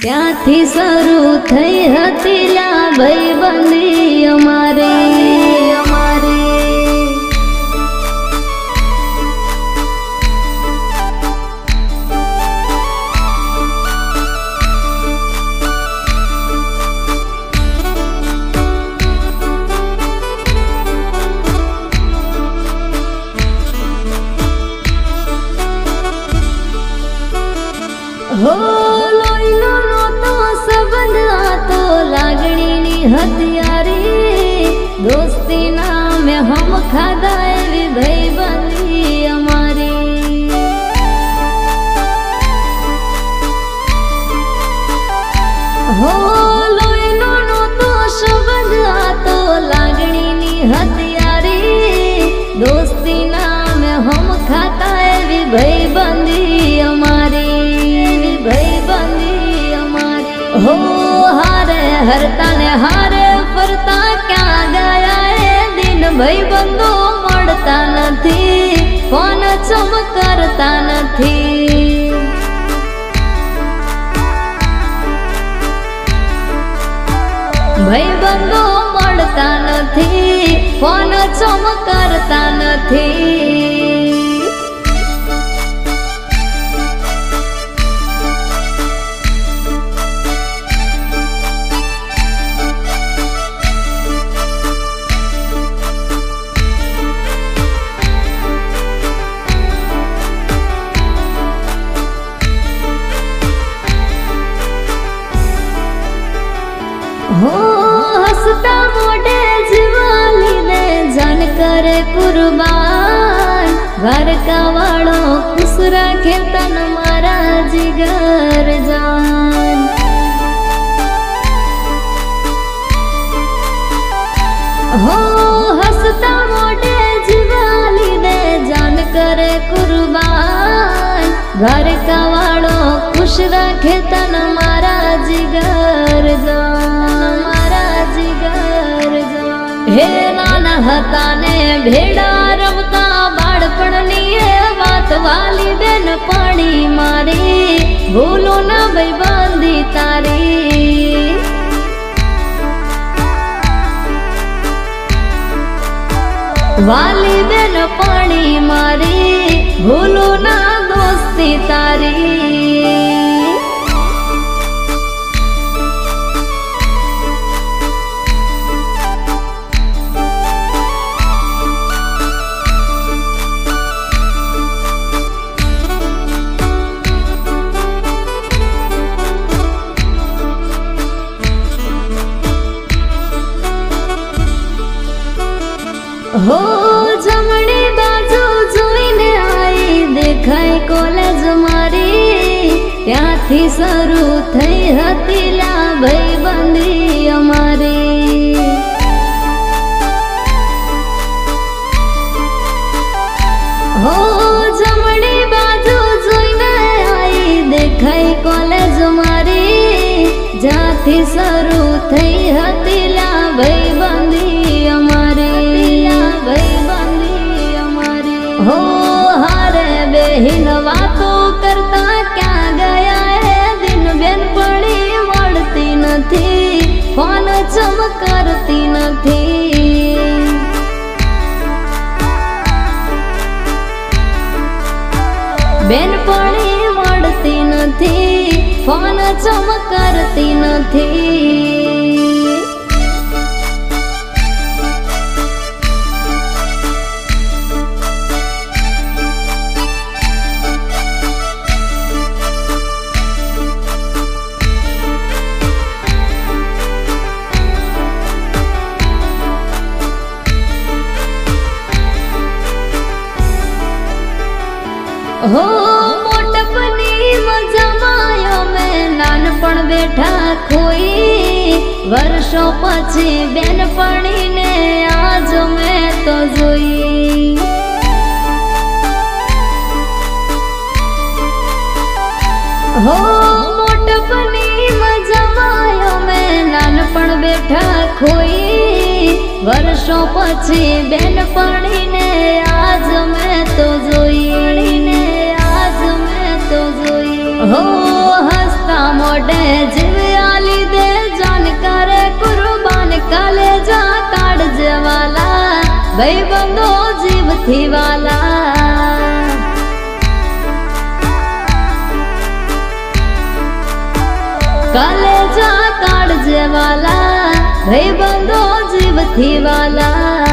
ત્યાંથી શરૂ થઈ હતી લા ભાઈબંધી અમારી હો લોહીનો નહોતો સંબંધ, આ તો લાગણીની હથિયારી દોસ્તી નામે હમ ખાધા એવી ભાઈબંધી અમારી. હો લોહીનો નહોતો સંબંધ, આ તો લાગણીની હથિયારી દોસ્તી નામે હમ ખાતા એવી ભાઈબંધી અમારી. હો હારે હરતા ને હારે ફરતા ક્યાં ગયા એ દિન, ભાઈબંધો મળતા નથી, ફોન ચમ કરતા નથી. ભાઈબંધો મળતા નથી, ફોન ચમ કરતા નથી. હો હસતા મોઢે જીવાલી ને જાન કરે કુરબાન, દ્વારકા વાળો ખુશ રાખે તન મારા જીગર જાન. હો હસતા મોઢે જીવાલી ને જાન કરે કુરબાન, દ્વારકા વાળો ખુશ રાખે તન મારા જીગર જાન. હે નાના હતા ને ભેડા રમતા બાળપણની એ વાત, વાલી બેન પાણી મારી ભૂલો ના ભાઈબંધી તારી. વાલી બેન પાણી મારી ભૂલો ના દોસ્તી તારી. હો જમણી બાજુ જોઈને આઈ દેખાય કોલેજ મારી, ત્યાંથી શરૂ થઈ હતી લા ભાઈબંધી અમારી. હો જમણી બાજુ જોઈને આઈ દેખાય કોલેજ મારી, જ્યાંથી શરૂ થઈ હતી લા ભાઈબંધી અમારી. હો હારે બેહીન વાતો કરતા ક્યાં ગયા એ દિન, બેનપણી મળતી નથી, ફોન ચમ કરતી નથી. બેનપણી મળતી નથી, ફોન ચમ કરતી નથી. હો મોટપની મજામાં અમે નાનપણ બેઠા ખોઈ, વર્ષો પછી બેનપણીને આજ મેં તો જોઈ. હો મોટપની મજામાં અમે નાનપણ બેઠા ખોઈ, વર્ષો પછી બેનપણીને આજ મેં તો જોઈ. હો હસતા મોઢે જીવથી વાલા કલેજા કાઢજે વાલા ભાઈબંધો જીવથી વાલા